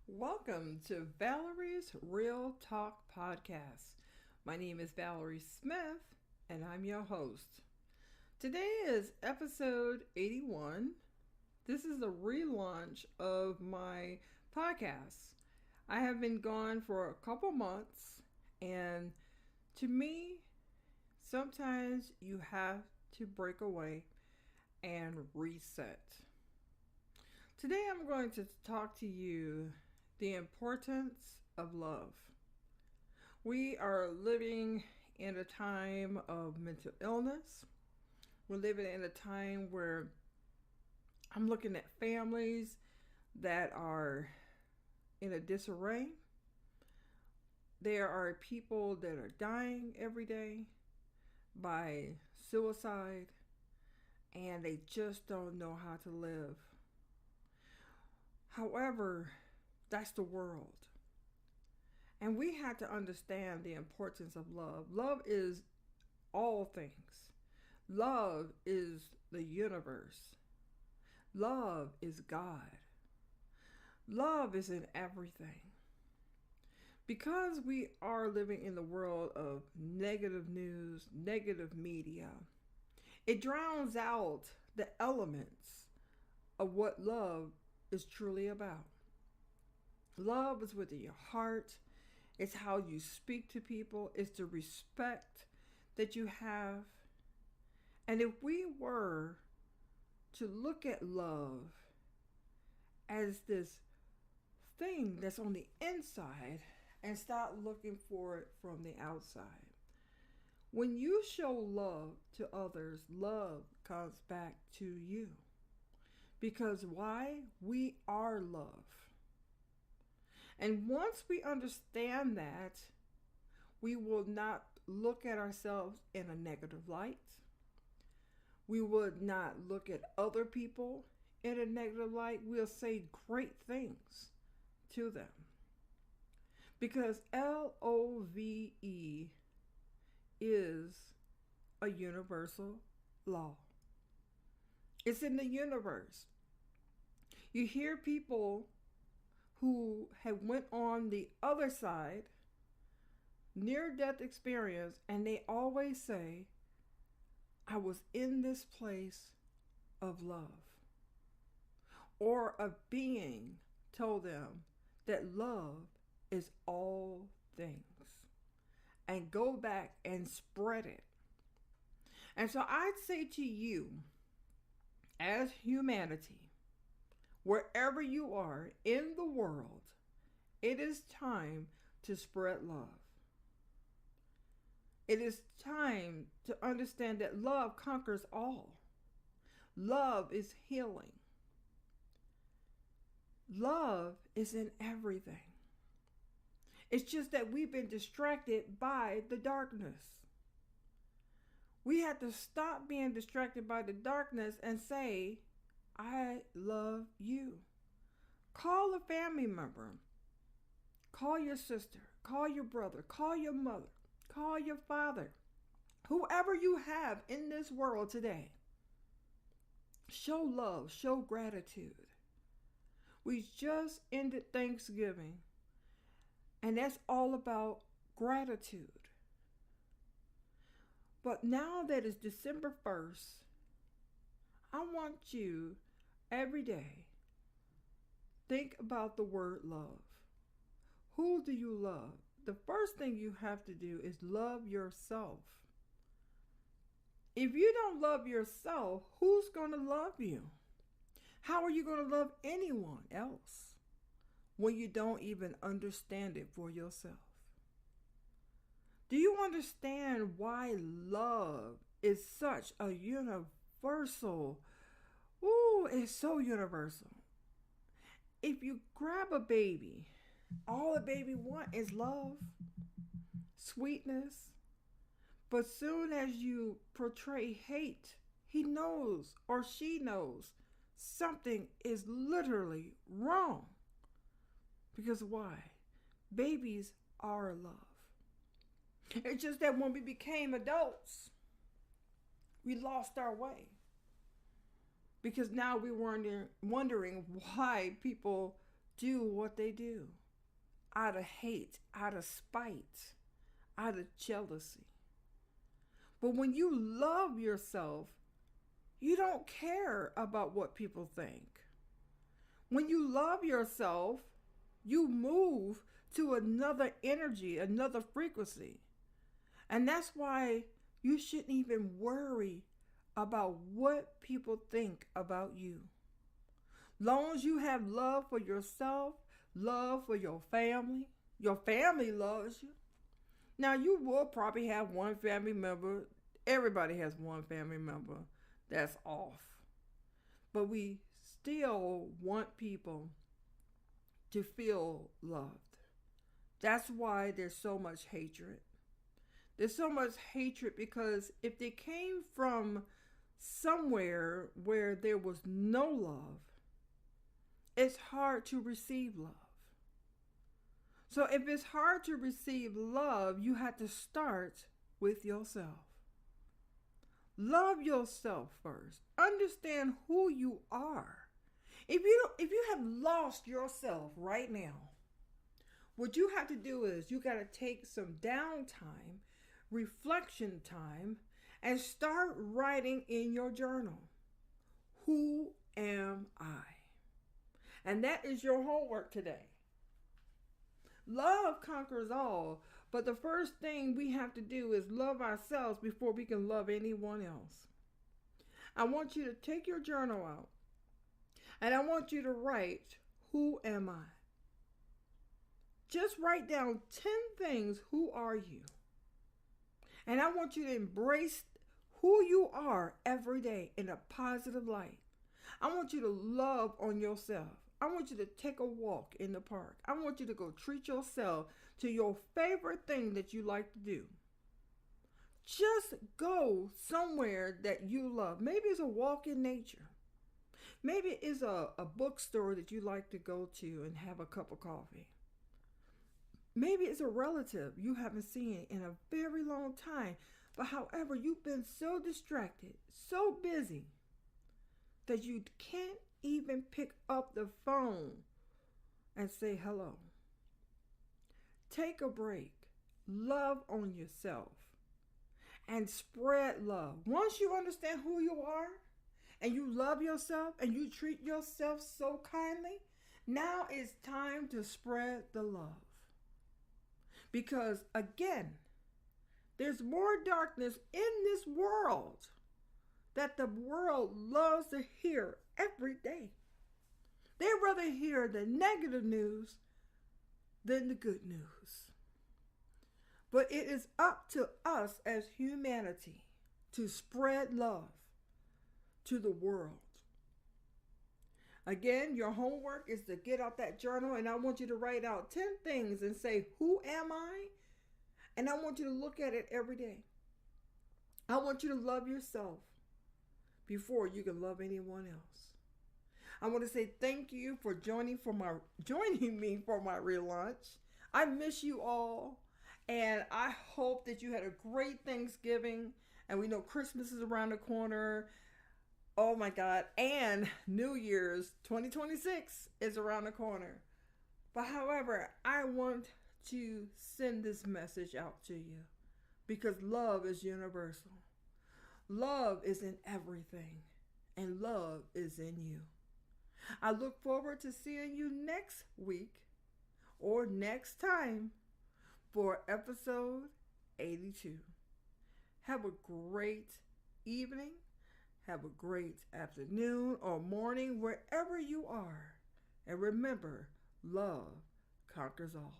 Welcome to Valerie's Real Talk podcast. My name is Valerie Smith, and I'm your host. Today is episode 81. This is a relaunch of my podcast. I have been gone for a couple months, and to me, sometimes you have to break away and reset. Today I'm going to talk to you the importance of love. We are living in a time of mental illness. We're living in a time where I'm looking at families that are in a disarray. There are people that are dying every day by suicide, and they just don't know how to live. However, that's the world. And we have to understand the importance of love. Love is all things. Love is the universe. Love is God. Love is in everything. Because we are living in the world of negative news, negative media, it drowns out the elements of what love is truly about. Love is within your heart. It's how you speak to people. It's the respect that you have. And if we were to look at love as this thing that's on the inside and stop looking for it from the outside. When you show love to others, love comes back to you. Because why? We are love. And once we understand that, we will not look at ourselves in a negative light. We would not look at other people in a negative light. We'll say great things to them. Because LOVE is a universal law. It's in the universe. You hear people who have went on the other side, near-death experience, and they always say, I was in this place of love. Or a being told them that love is all things. And go back and spread it. And so I'd say to you, as humanity, wherever you are in the world, it is time to spread love. It is time to understand that love conquers all. Love is healing. Love is in everything. It's just that we've been distracted by the darkness. We have to stop being distracted by the darkness and say, I love you. Call a family member. Call your sister. Call your brother. Call your mother. Call your father. Whoever you have in this world today. Show love. Show gratitude. We just ended Thanksgiving. And that's all about gratitude. But now that it's December 1st, I want you every day, think about the word love. Who do you love? The first thing you have to do is love yourself. If you don't love yourself, who's going to love you? How are you going to love anyone else when you don't even understand it for yourself? Do you understand why love is such a universal? It's so universal. If you grab a baby, all a baby wants is love, sweetness. But soon as you portray hate, he knows or she knows something is literally wrong. Because why? Babies are love. It's just that when we became adults, we lost our way. Because now we're wondering why people do what they do out of hate, out of spite, out of jealousy. But when you love yourself, you don't care about what people think. When you love yourself, you move to another energy, another frequency. And that's why you shouldn't even worry about what people think about you. Long as you have love for yourself, love for your family loves you. Now, you will probably have one family member. Everybody has one family member that's off. But we still want people to feel loved. That's why there's so much hatred. There's so much hatred because if they came from somewhere where there was no love, it's hard to receive love. So if it's hard to receive love, you have to start with yourself. Love yourself first. Understand who you are. If you have lost yourself right now, what you have to do is you got to take some downtime, reflection time, and start writing in your journal. Who am I? And that is your homework today. Love conquers all, but the first thing we have to do is love ourselves before we can love anyone else. I want you to take your journal out, and I want you to write, who am I? Just write down 10 things, who are you? And I want you to embrace who you are every day in a positive light. I want you to love on yourself. I want you to take a walk in the park. I want you to go treat yourself to your favorite thing that you like to do. Just go somewhere that you love. Maybe it's a walk in nature. Maybe it's a bookstore that you like to go to and have a cup of coffee. Maybe it's a relative you haven't seen in a very long time. But however, you've been so distracted, so busy, that you can't even pick up the phone and say hello. Take a break. Love on yourself. And spread love. Once you understand who you are, and you love yourself, and you treat yourself so kindly, now it's time to spread the love. Because again, there's more darkness in this world that the world loves to hear every day. They'd rather hear the negative news than the good news. But it is up to us as humanity to spread love to the world. Again, your homework is to get out that journal, and I want you to write out 10 things and say, who am I? And I want you to look at it every day. I want you to love yourself before you can love anyone else. I want to say thank you for joining me for my relaunch. I miss you all, and I hope that you had a great Thanksgiving. And we know Christmas is around the corner. Oh my God. And New Year's 2026 is around the corner. But however, I want to send this message out to you because love is universal. Love is in everything, and love is in you. I look forward to seeing you next week or next time for episode 82. Have a great evening. Have a great afternoon or morning wherever you are. And remember, love conquers all.